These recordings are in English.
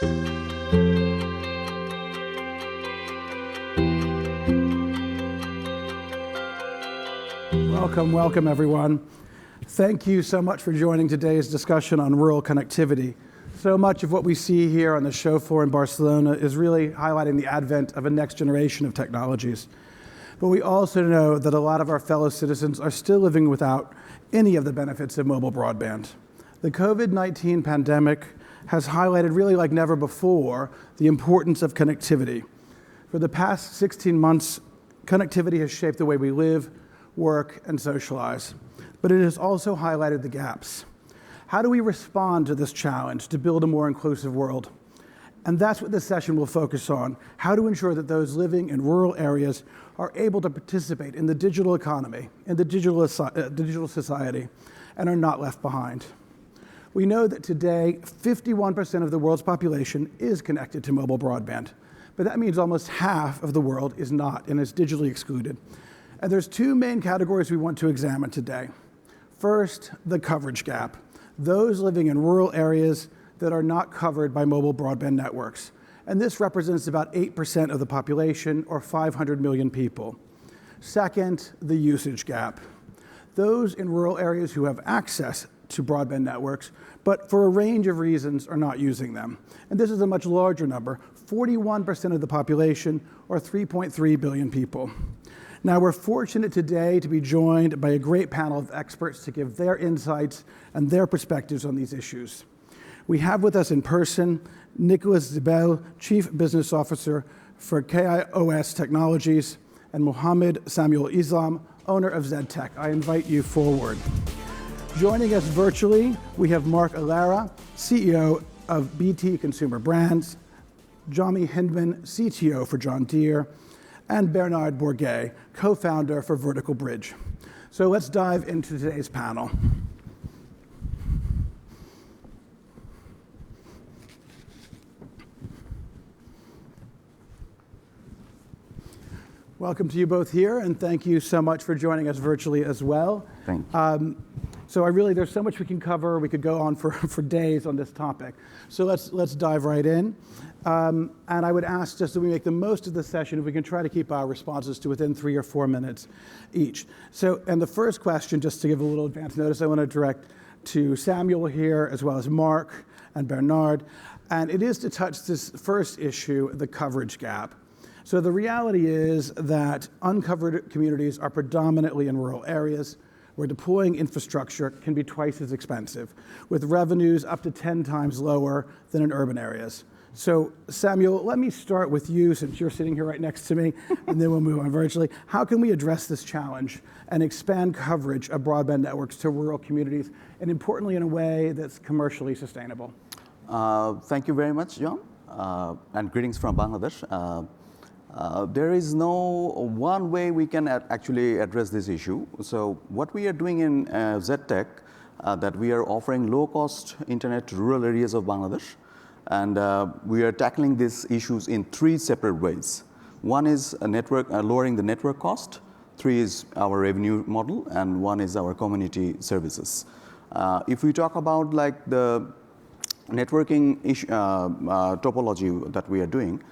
Welcome everyone. Thank you so much for joining today's discussion on rural connectivity. So much of what we see here on the show floor in Barcelona is really highlighting the advent of a next generation of technologies. But we also know that a lot of our fellow citizens are still living without any of the benefits of mobile broadband. The COVID-19 pandemic has highlighted really like never before the importance of connectivity. For the past 16 months, connectivity has shaped the way we live, work, and socialize. But it has also highlighted the gaps. How do we respond to this challenge to build a more inclusive world? And that's what this session will focus on, how to ensure that those living in rural areas are able to participate in the digital economy, in the digital society, and are not left behind. We know that today, 51% of the world's population is connected to mobile broadband, but that means almost half of the world is not and is digitally excluded. And there's two main categories we want to examine today. First, the coverage gap, those living in rural areas that are not covered by mobile broadband networks. And this represents about 8% of the population, or 500 million people. Second, the usage gap, those in rural areas who have access to broadband networks, but for a range of reasons are not using them. And this is a much larger number, 41% of the population, or 3.3 billion people. Now, we're fortunate today to be joined by a great panel of experts to give their insights and their perspectives on these issues. We have with us in person Nicholas Zibel, Chief Business Officer for KIOS Technologies, and Mohammed Samiul Islam, owner of ZTech. I invite you forward. Joining us virtually, we have Mark Alara, CEO of BT Consumer Brands, Johnny Hindman, CTO for John Deere, and Bernard Bourget, co-founder for Vertical Bridge. So let's dive into today's panel. Welcome to you both here, and thank you so much for joining us virtually as well. Thank you. There's so much we can cover. We could go on for days on this topic. So let's dive right in. And I would ask, just so we make the most of the session, if we can try to keep our responses to within 3 or 4 minutes each. And the first question, just to give a little advance notice, I want to direct to Samuel here, as well as Mark and Bernard. And it is to touch this first issue, the coverage gap. So the reality is that uncovered communities are predominantly in rural areas where deploying infrastructure can be twice as expensive, with revenues up to 10 times lower than in urban areas. So Samuel, let me start with you, since you're sitting here right next to me, and then we'll move on virtually. How can we address this challenge and expand coverage of broadband networks to rural communities, and importantly, in a way that's commercially sustainable? Thank you very much, John, and greetings from Bangladesh. There is no one way we can actually address this issue. So what we are doing in ZTech, that we are offering low-cost internet to rural areas of Bangladesh. And we are tackling these issues in 3 separate ways. One is lowering the network cost. 3 is our revenue model, and 1 is our community services. If we talk about like the networking topology that we are doing,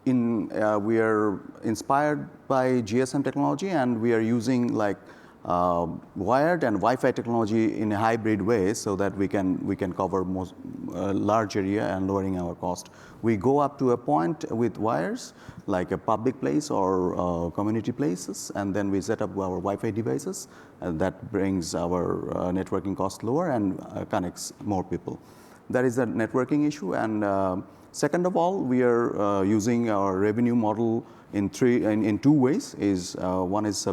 we are inspired by GSM technology, and we are using like wired and Wi-Fi technology in a hybrid way, so that we can cover large area and lowering our cost. We go up to a point with wires, like a public place or community places, and then we set up our Wi-Fi devices, and that brings our networking cost lower and connects more people. That is the networking issue. And second of all, we are using our revenue model in 2 ways. One is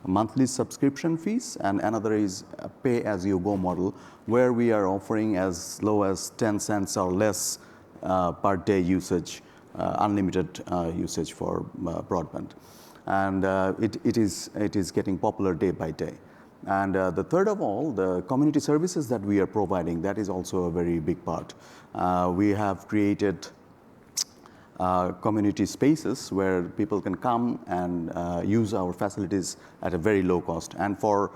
monthly subscription fees, and another is a pay-as-you-go model, where we are offering as low as 10 cents or less per day usage, unlimited usage for broadband. And it is getting popular day by day. And the third of all, the community services that we are providing, that is also a very big part. We have created community spaces where people can come and use our facilities at a very low cost. And for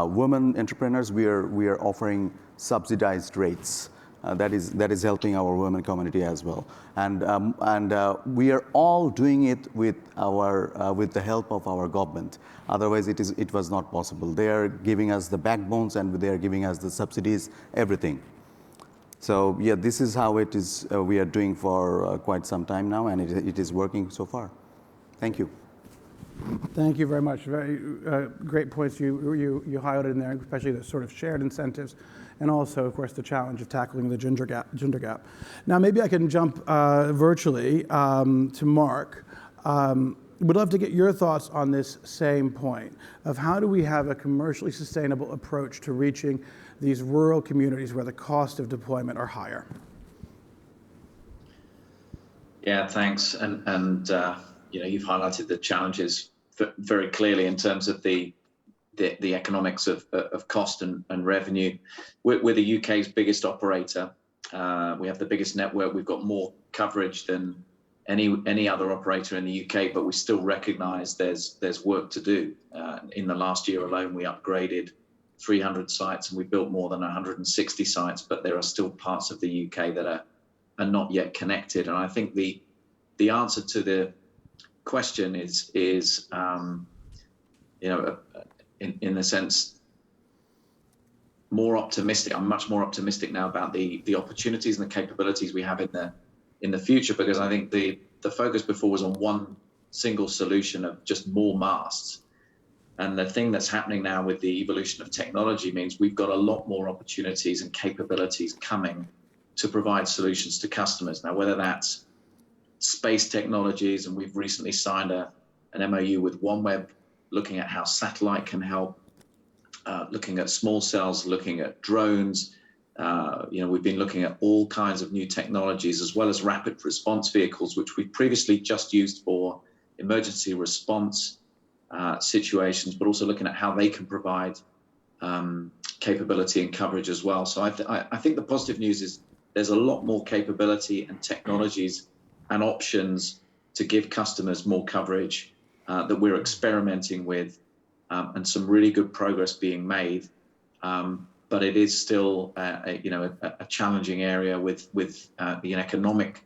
women entrepreneurs, we are offering subsidized rates that is helping our women community as well. And we are all doing it with the help of our government. Otherwise, it was not possible. They are giving us the backbones, and they are giving us the subsidies, everything. So yeah, this is how it is. We are doing for quite some time now, and it is working so far. Thank you. Thank you very much. Very great points you highlighted in there, especially the sort of shared incentives, and also, of course, the challenge of tackling the gender gap. Now, maybe I can jump virtually to Mark. Would love to get your thoughts on this same point of how do we have a commercially sustainable approach to reaching these rural communities where the cost of deployment are higher? Yeah, thanks. And you've highlighted the challenges very clearly in terms of the economics of cost and revenue. We're the UK's biggest operator. We have the biggest network. We've got more coverage than any other operator in the UK, but we still recognise there's work to do. In the last year alone, we upgraded 300 sites and we built more than 160 sites, but there are still parts of the UK that are not yet connected. And I think the answer to the question is in the sense more optimistic. I'm much more optimistic now about the opportunities and the capabilities we have in the future, because I think the focus before was on one single solution of just more masts. And the thing that's happening now with the evolution of technology means we've got a lot more opportunities and capabilities coming to provide solutions to customers. Now, whether that's space technologies, and we've recently signed an MOU with OneWeb looking at how satellite can help, looking at small cells, looking at drones. We've been looking at all kinds of new technologies, as well as rapid response vehicles, which we previously just used for emergency response situations, but also looking at how they can provide capability and coverage as well. So I think the positive news is there's a lot more capability and technologies and options to give customers more coverage that we're experimenting with, and some really good progress being made. But it is still a challenging area with the economic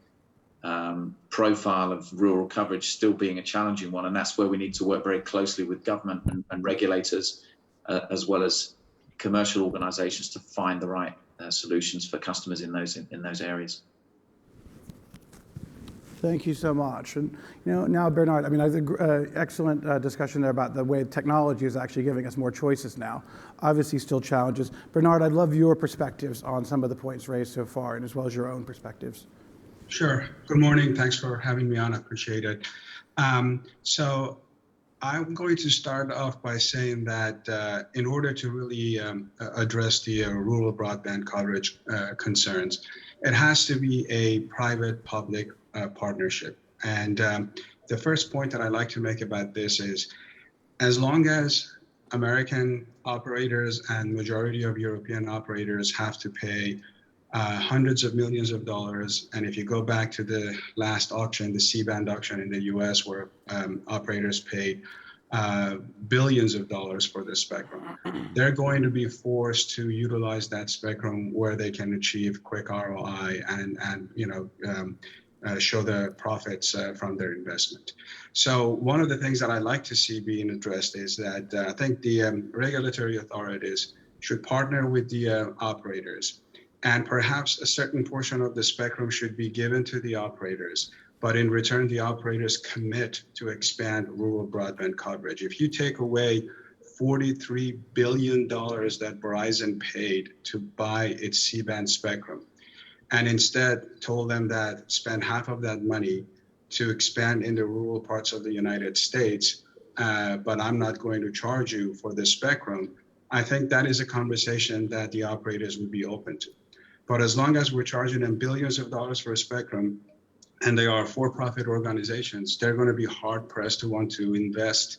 profile of rural coverage still being a challenging one, and that's where we need to work very closely with government and regulators, as well as commercial organisations, to find the right solutions for customers in those areas. Thank you so much. And now, Bernard, I think excellent discussion there about the way technology is actually giving us more choices now. Obviously, still challenges. Bernard, I'd love your perspectives on some of the points raised so far, and as well as your own perspectives. Sure. Good morning. Thanks for having me on. I appreciate it. So I'm going to start off by saying that in order to really address the rural broadband coverage concerns, it has to be a private-public partnership. And the first point that I like to make about this is, as long as American operators and majority of European operators have to pay hundreds of millions of dollars, and if you go back to the last auction, the C-band auction in the US, where operators paid billions of dollars for the spectrum, they're going to be forced to utilize that spectrum where they can achieve quick ROI and show the profits from their investment. So one of the things that I like to see being addressed is that I think the regulatory authorities should partner with the operators, and perhaps a certain portion of the spectrum should be given to the operators, but in return, the operators commit to expand rural broadband coverage. If you take away $43 billion that Verizon paid to buy its C-band spectrum, and instead told them that spend half of that money to expand in the rural parts of the United States, but I'm not going to charge you for the spectrum, I think that is a conversation that the operators would be open to. But as long as we're charging them billions of dollars for a spectrum, and they are for-profit organizations, they're going to be hard-pressed to want to invest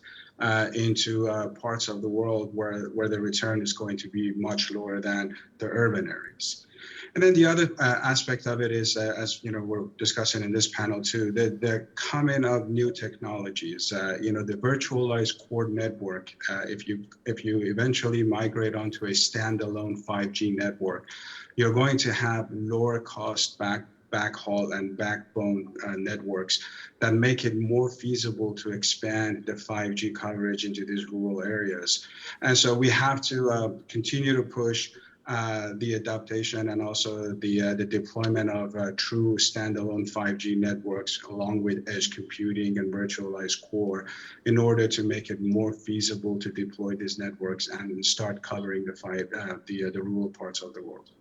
into parts of the world where the return is going to be much lower than the urban areas. And then the other aspect of it is, as you know, we're discussing in this panel too, the coming of new technologies. You know, the virtualized core network. If you eventually migrate onto a standalone 5G network, you're going to have lower cost backhaul and backbone networks that make it more feasible to expand the 5G coverage into these rural areas. And so we have to continue to push the adaptation and also the deployment of true standalone 5G networks along with edge computing and virtualized core in order to make it more feasible to deploy these networks and start covering the rural parts of the world.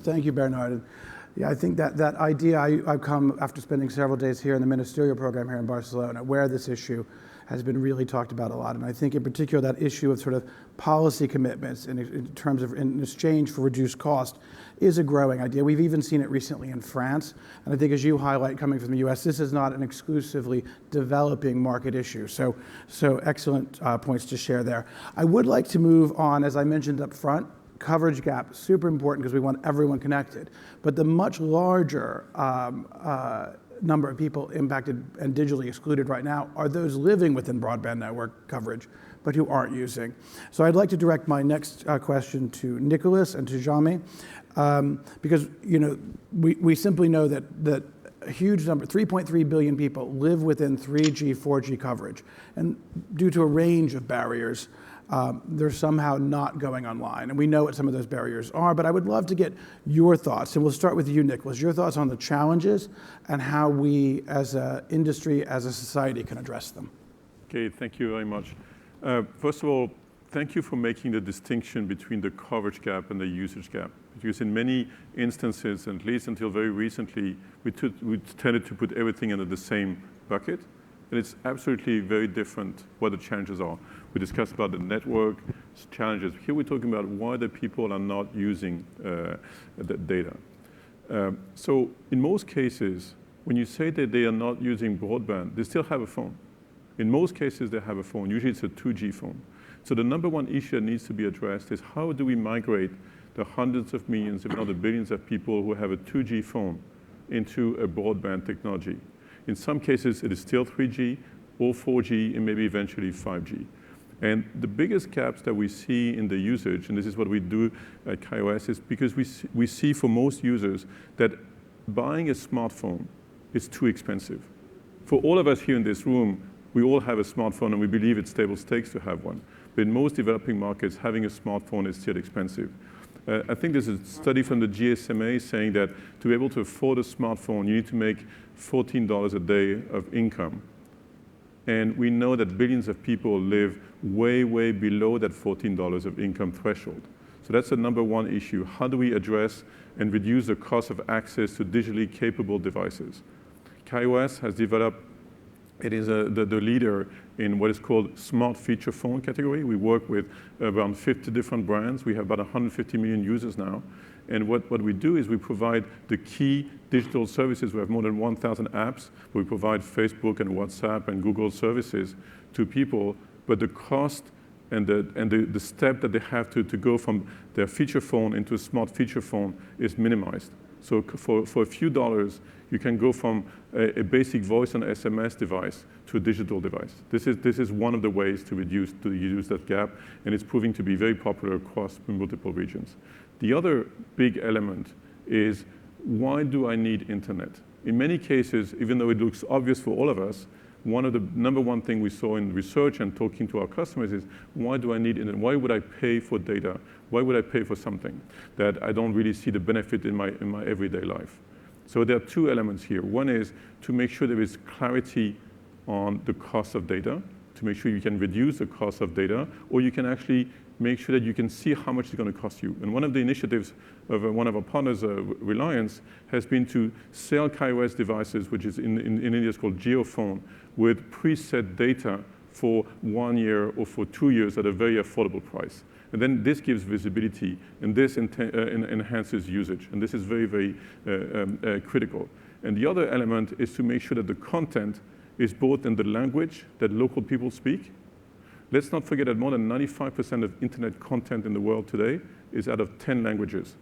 Thank you, Bernard. And yeah, I think that idea, I've come after spending several days here in the ministerial program here in Barcelona, where this issue has been really talked about a lot. And I think in particular that issue of sort of policy commitments in terms of in exchange for reduced cost is a growing idea. We've even seen it recently in France. And I think as you highlight coming from the US, this is not an exclusively developing market issue. So excellent points to share there. I would like to move on, as I mentioned up front, coverage gap, super important because we want everyone connected. But the much larger number of people impacted and digitally excluded right now are those living within broadband network coverage, but who aren't using. So I'd like to direct my next question to Nicholas and to Jaume, because you know we simply know that a huge number, 3.3 billion people live within 3G, 4G coverage, and due to a range of barriers, they're somehow not going online. And we know what some of those barriers are, but I would love to get your thoughts. And we'll start with you, Nicholas, your thoughts on the challenges and how we as an industry, as a society can address them. Okay, thank you very much. First of all, thank you for making the distinction between the coverage gap and the usage gap. Because in many instances, at least until very recently, we tended to put everything under the same bucket. And it's absolutely very different what the challenges are. We discussed about the network challenges. Here we're talking about why the people are not using the data. So in most cases, when you say that they are not using broadband, they still have a phone. In most cases, they have a phone. Usually it's a 2G phone. So the number one issue that needs to be addressed is how do we migrate the hundreds of millions, if not the billions of people who have a 2G phone into a broadband technology. In some cases, it is still 3G or 4G and maybe eventually 5G. And the biggest gaps that we see in the usage, and this is what we do at KaiOS, is because we see for most users that buying a smartphone is too expensive. For all of us here in this room, we all have a smartphone and we believe it's table stakes to have one. But in most developing markets, having a smartphone is still expensive. I think there's a study from the GSMA saying that to be able to afford a smartphone, you need to make $14 a day of income. And we know that billions of people live way, way below that $14 of income threshold. So that's the number one issue. How do we address and reduce the cost of access to digitally capable devices? KaiOS has developed, it is the leader in what is called smart feature phone category. We work with around 50 different brands. We have about 150 million users now. And what we do is we provide the key digital services. We have more than 1,000 apps. We provide Facebook and WhatsApp and Google services to people, but the cost and the step that they have to go from their feature phone into a smart feature phone is minimized. So for a few dollars, you can go from a basic voice and SMS device to a digital device. This is one of the ways to reduce that gap, and it's proving to be very popular across multiple regions. The other big element is, why do I need internet? In many cases, even though it looks obvious for all of us, one of the number one thing we saw in research and talking to our customers is, why do I need internet? Why would I pay for data? Why would I pay for something that I don't really see the benefit in my everyday life? So there are two elements here. One is to make sure there is clarity on the cost of data, to make sure you can reduce the cost of data, or you can actually make sure that you can see how much it's going to cost you. And one of the initiatives of one of our partners, Reliance, has been to sell KaiOS devices, which is in India is called GeoPhone, with preset data for 1 year or for 2 years at a very affordable price. And then this gives visibility, and this enhances usage. And this is very, very critical. And the other element is to make sure that the content is both in the language that local people speak. Let's not forget that more than 95% of internet content in the world today is out of 10 languages.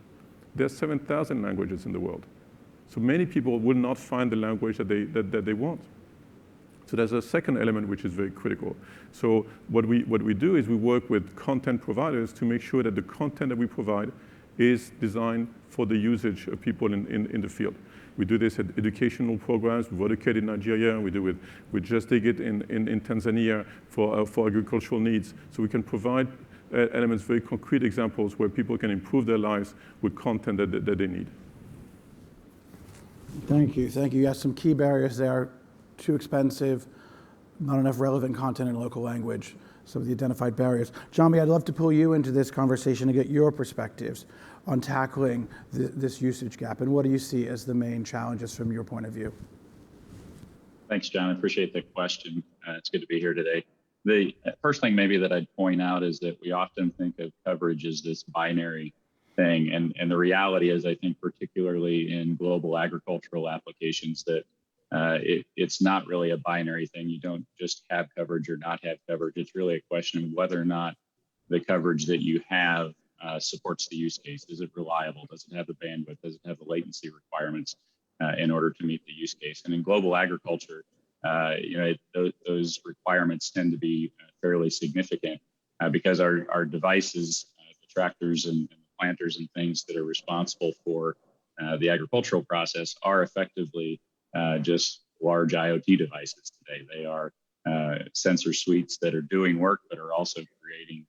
There's 7,000 languages in the world. So many people will not find the language that they want. So there's a second element which is very critical. So what we do is we work with content providers to make sure that the content that we provide is designed for the usage of people in the field. We do this at educational programs, with Vodacare in Nigeria, we do with Just Dig It in Tanzania for agricultural needs. So we can provide elements, very concrete examples where people can improve their lives with content that they need. Thank you. Thank you. You have some key barriers there. Too expensive, not enough relevant content in local language, some of the identified barriers. Jami, I'd love to pull you into this conversation to get your perspectives on tackling this usage gap, and what do you see as the main challenges from your point of view? Thanks, John. I appreciate the question. It's good to be here today. The first thing maybe that I'd point out is that we often think of coverage as this binary thing, and the reality is, I think, particularly in global agricultural applications, that it's not really a binary thing. You don't just have coverage or not have coverage. It's really a question of whether or not the coverage that you have supports the use case. Is it reliable? Does it have the bandwidth? Does it have the latency requirements in order to meet the use case? And in global agriculture, those requirements tend to be fairly significant because our devices, the tractors and the planters and things that are responsible for the agricultural process are effectively just large IoT devices today. They are sensor suites that are doing work, but are also creating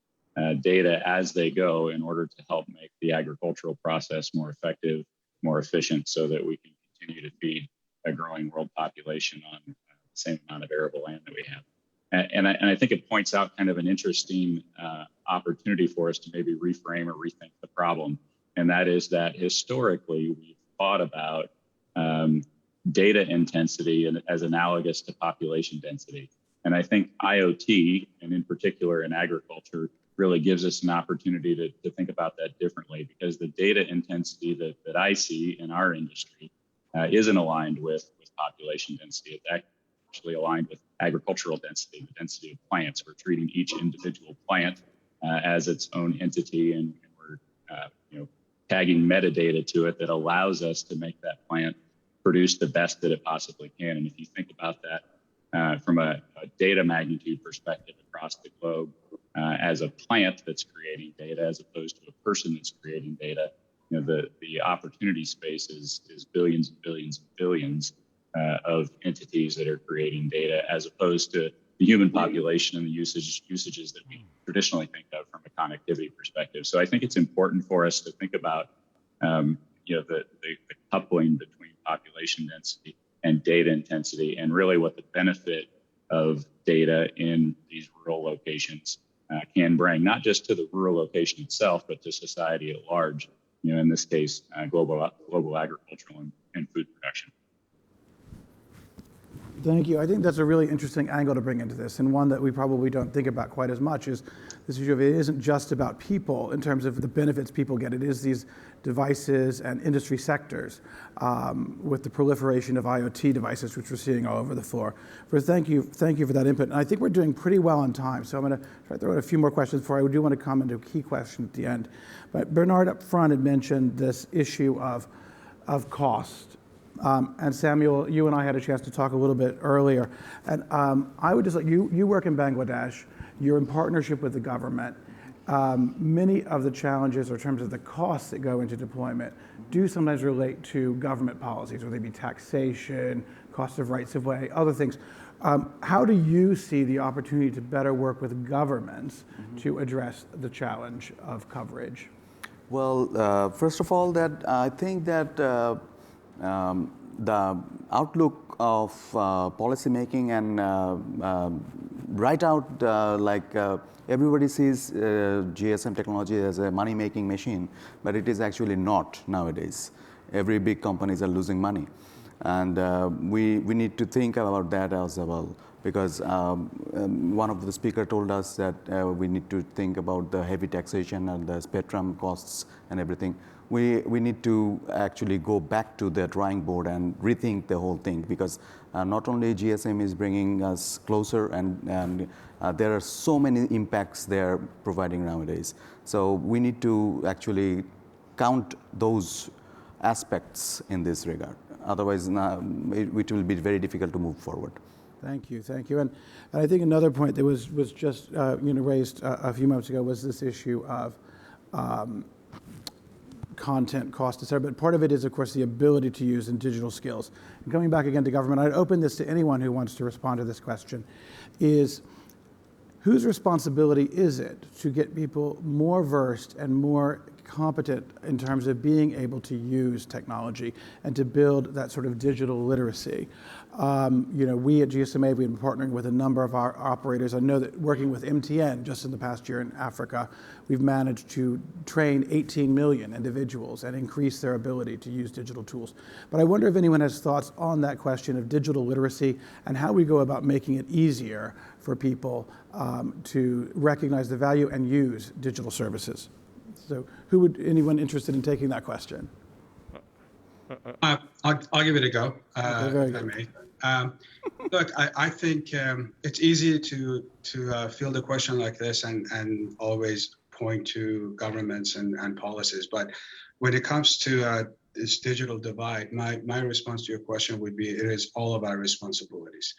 data as they go in order to help make the agricultural process more effective, more efficient, so that we can continue to feed a growing world population on the same amount of arable land that we have. And I think it points out kind of an interesting opportunity for us to maybe reframe or rethink the problem. And that is that historically we've thought about data intensity as analogous to population density. And I think IoT, and in particular in agriculture, really gives us an opportunity to think about that differently, because the data intensity that I see in our industry isn't aligned with population density. It's actually aligned with agricultural density, the density of plants. We're treating each individual plant as its own entity, and we're tagging metadata to it that allows us to make that plant produce the best that it possibly can. And if you think about that from a data magnitude perspective across the globe, as a plant that's creating data as opposed to a person that's creating data, the opportunity space is billions and billions and billions of entities that are creating data, as opposed to the human population and the usages that we traditionally think of from a connectivity perspective. So I think it's important for us to think about the coupling between population density and data intensity, and really what the benefit of data in these rural locations can bring, not just to the rural location itself, but to society at large. In this case, global agricultural and food production. Thank you. I think that's a really interesting angle to bring into this, and one that we probably don't think about quite as much, is this issue of it isn't just about people in terms of the benefits people get. It is these devices and industry sectors with the proliferation of IoT devices, which we're seeing all over the floor. First, thank you for that input. And I think we're doing pretty well on time, so I'm going to try to throw in a few more questions before I do want to comment on a key question at the end. But Bernard up front had mentioned this issue of cost. And Samiul, you and I had a chance to talk a little bit earlier. And I would just like, you work in Bangladesh, you're in partnership with the government. Many of the challenges or in terms of the costs that go into deployment do sometimes relate to government policies, whether they be taxation, cost of rights of way, other things. How do you see the opportunity to better work with governments to address the challenge of coverage? Well, first of all, that I think that the outlook of policy making and right out everybody sees GSM technology as a money-making machine, but it is actually not nowadays. Every big companies are losing money, and we need to think about that as well, because one of the speaker told us that we need to think about the heavy taxation and the spectrum costs and everything. we need to actually go back to the drawing board and rethink the whole thing, because not only GSM is bringing us closer, and there are so many impacts they are providing nowadays. So we need to actually count those aspects in this regard. Otherwise, it will be very difficult to move forward. Thank you, thank you. And I think another point that was just raised a few moments ago was this issue of content cost, et cetera. But part of it is, of course, the ability to use in digital skills. And coming back again to government, I'd open this to anyone who wants to respond to this question, is whose responsibility is it to get people more versed and more competent in terms of being able to use technology and to build that sort of digital literacy? We at GSMA, we've been partnering with a number of our operators. I know that working with MTN just in the past year in Africa, we've managed to train 18 million individuals and increase their ability to use digital tools. But I wonder if anyone has thoughts on that question of digital literacy and how we go about making it easier for people to recognize the value and use digital services. So anyone interested in taking that question? I'll give it a go, Okay, very if I good. may. Look, I think it's easy to field a question like this and always point to governments and policies. But when it comes to this digital divide, my response to your question would be, it is all of our responsibilities.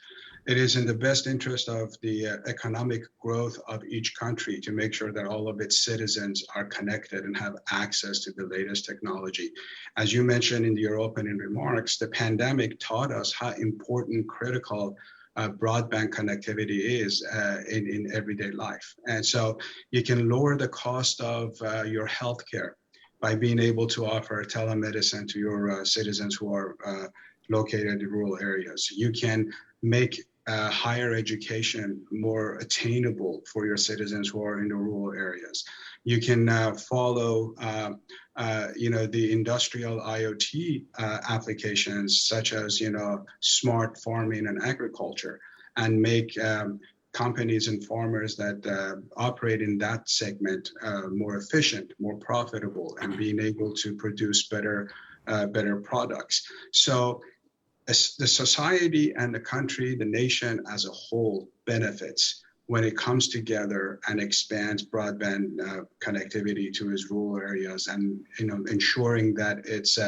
It is in the best interest of the economic growth of each country to make sure that all of its citizens are connected and have access to the latest technology. As you mentioned in your opening remarks, the pandemic taught us how important, critical broadband connectivity is in everyday life. And so you can lower the cost of your healthcare by being able to offer telemedicine to your citizens who are located in rural areas. You can make higher education more attainable for your citizens who are in the rural areas. You can follow, the industrial IoT applications, such as, smart farming and agriculture, and make companies and farmers that operate in that segment more efficient, more profitable, and being able to produce better products. So the society and the country, the nation as a whole, benefits when it comes together and expands broadband connectivity to its rural areas, and ensuring that it's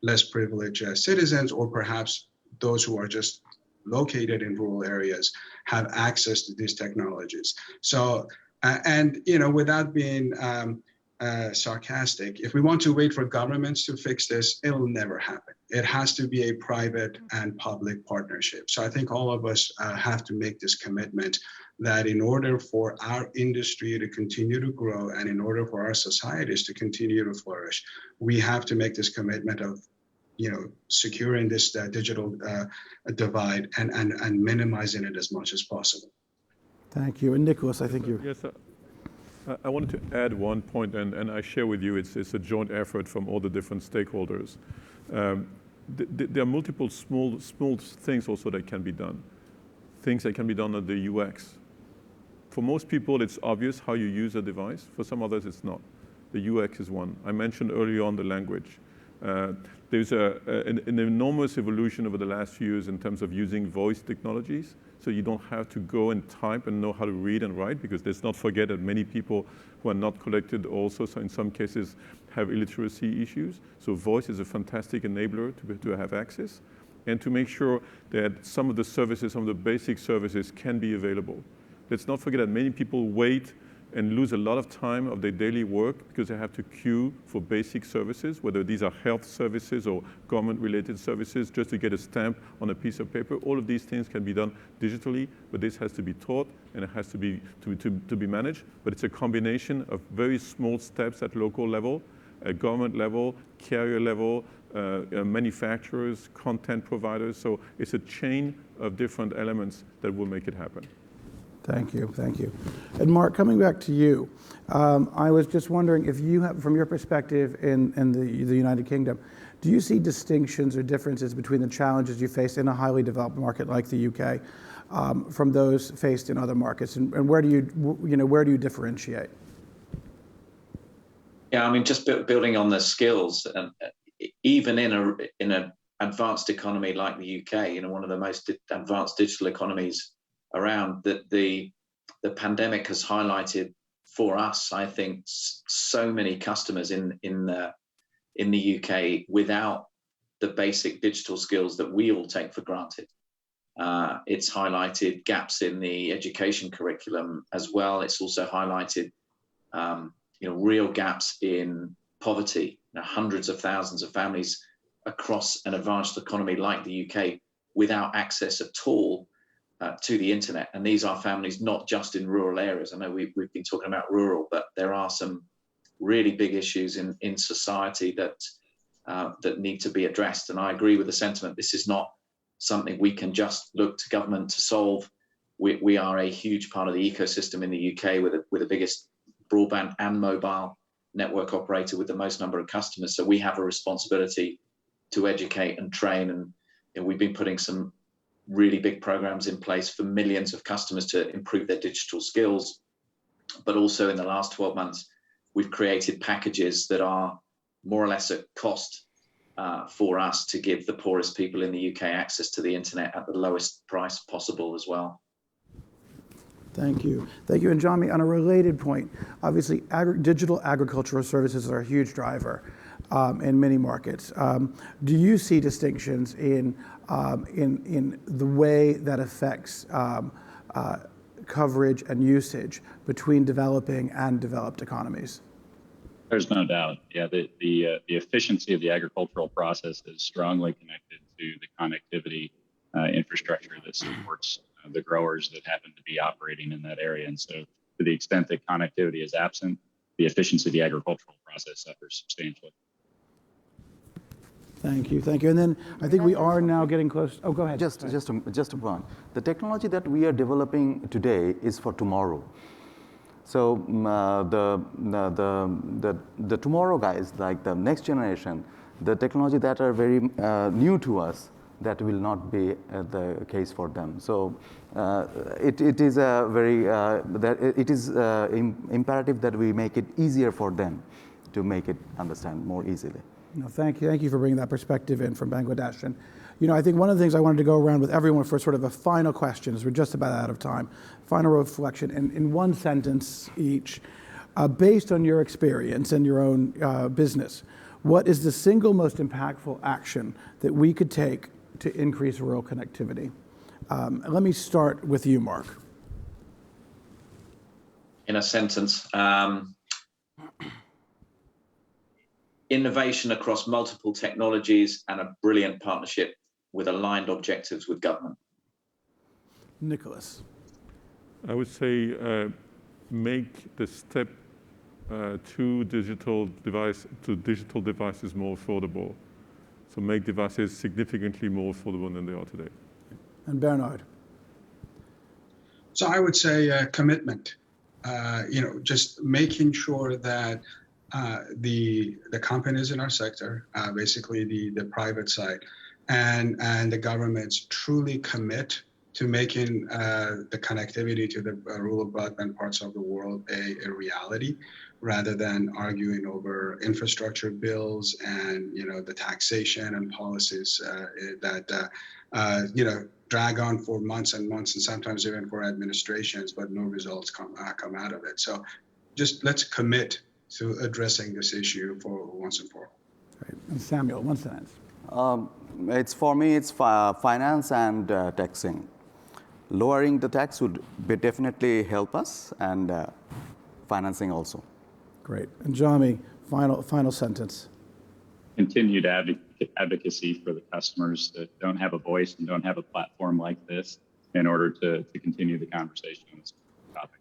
less privileged citizens, or perhaps those who are just located in rural areas, have access to these technologies. So, without being sarcastic, if we want to wait for governments to fix this, it'll never happen. It has to be a private and public partnership. So I think all of us have to make this commitment that in order for our industry to continue to grow and in order for our societies to continue to flourish, we have to make this commitment of securing this digital divide and minimizing it as much as possible. Thank you. And Nicholas, I think you... Yes, I wanted to add one point, and I share with you, it's a joint effort from all the different stakeholders. There are multiple small things also that can be done. Things that can be done at the UX. For most people, it's obvious how you use a device. For some others, it's not. The UX is one. I mentioned earlier on the language. There's an enormous evolution over the last few years in terms of using voice technologies. So you don't have to go and type and know how to read and write, because let's not forget that many people who are not connected also, so in some cases, have illiteracy issues. So voice is a fantastic enabler to have access, and to make sure that some of the services, some of the basic services can be available. Let's not forget that many people wait and lose a lot of time of their daily work because they have to queue for basic services, whether these are health services or government-related services, just to get a stamp on a piece of paper. All of these things can be done digitally, but this has to be taught and it has to be managed. But it's a combination of very small steps at local level, at government level, carrier level, manufacturers, content providers. So it's a chain of different elements that will make it happen. Thank you, thank you. And Mark, coming back to you, I was just wondering if you have, from your perspective in the United Kingdom, do you see distinctions or differences between the challenges you face in a highly developed market like the UK from those faced in other markets, and where do you differentiate? Yeah, I mean, just building on the skills, and even in an advanced economy like the UK, you know, one of the most advanced digital economies around, that the pandemic has highlighted for us, I think, so many customers in the UK without the basic digital skills that we all take for granted. It's highlighted gaps in the education curriculum as well. It's also highlighted real gaps in poverty. You know, hundreds of thousands of families across an advanced economy like the UK without access at all to the internet. And these are families not just in rural areas. I know we've been talking about rural, but there are some really big issues in society that need to be addressed. And I agree with the sentiment. This is not something we can just look to government to solve. We are a huge part of the ecosystem in the UK with the biggest broadband and mobile network operator with the most number of customers. So we have a responsibility to educate and train. And we've been putting some really big programs in place for millions of customers to improve their digital skills. But also in the last 12 months, we've created packages that are more or less at cost for us to give the poorest people in the UK access to the internet at the lowest price possible as well. Thank you. Thank you. And Jami, on a related point, obviously digital agricultural services are a huge driver in many markets. Do you see distinctions in the way that affects coverage and usage between developing and developed economies? There's no doubt. Yeah, the efficiency of the agricultural process is strongly connected to the connectivity infrastructure that supports the growers that happen to be operating in that area. And so to the extent that connectivity is absent, the efficiency of the agricultural process suffers substantially. Thank you. Thank you. And then I think we are now getting close. Oh, go ahead. Just a point. The technology that we are developing today is for tomorrow. So the tomorrow guys, like the next generation, the technology that are very new to us, that will not be the case for them. So it is a very imperative that we make it easier for them to make it understand more easily. No, thank you. Thank you for bringing that perspective in from Bangladesh. And I think one of the things I wanted to go around with everyone for sort of a final question, as we're just about out of time, final reflection in one sentence each, based on your experience and your own business, what is the single most impactful action that we could take to increase rural connectivity? Let me start with you, Mark. In a sentence, innovation across multiple technologies and a brilliant partnership with aligned objectives with government. Nicholas. I would say make the step to digital devices more affordable. So make devices significantly more affordable than they are today. And Bernard. So I would say commitment. Just making sure that the companies in our sector, basically the private side, and the governments truly commit to making the connectivity to the rural broadband parts of the world a reality, rather than arguing over infrastructure bills and the taxation and policies that drag on for months and months, and sometimes even for administrations, but no results come out of it. So just let's commit to addressing this issue for once and for all. Right. And Samiul, one sentence. It's for me, it's finance and taxing. Lowering the tax would definitely help us, and financing also. Great. And Jami, final sentence. Continued advocacy for the customers that don't have a voice and don't have a platform like this in order to continue the conversation on this topic.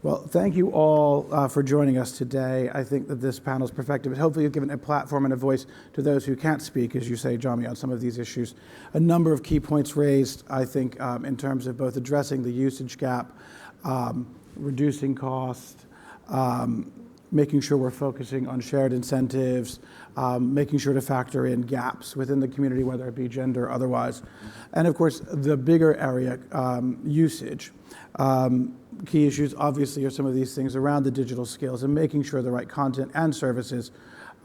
Well, thank you all for joining us today. I think that this panel's perfected. Hopefully you've given a platform and a voice to those who can't speak, as you say, Jami, on some of these issues. A number of key points raised, I think, in terms of both addressing the usage gap, reducing cost, making sure we're focusing on shared incentives, making sure to factor in gaps within the community, whether it be gender or otherwise. And of course, the bigger area, usage. Key issues obviously are some of these things around the digital skills and making sure the right content and services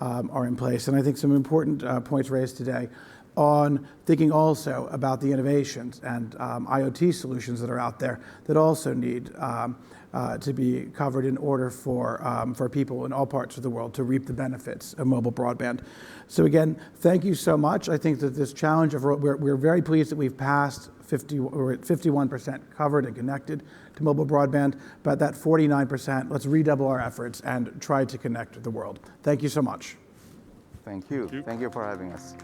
are in place. And I think some important points raised today on thinking also about the innovations and IoT solutions that are out there that also need to be covered in order for people in all parts of the world to reap the benefits of mobile broadband. So again, thank you so much. I think that this challenge of, we're very pleased that we've passed we're at 51% covered and connected to mobile broadband, but that 49%, let's redouble our efforts and try to connect the world. Thank you so much. Thank you. Thank you for having us.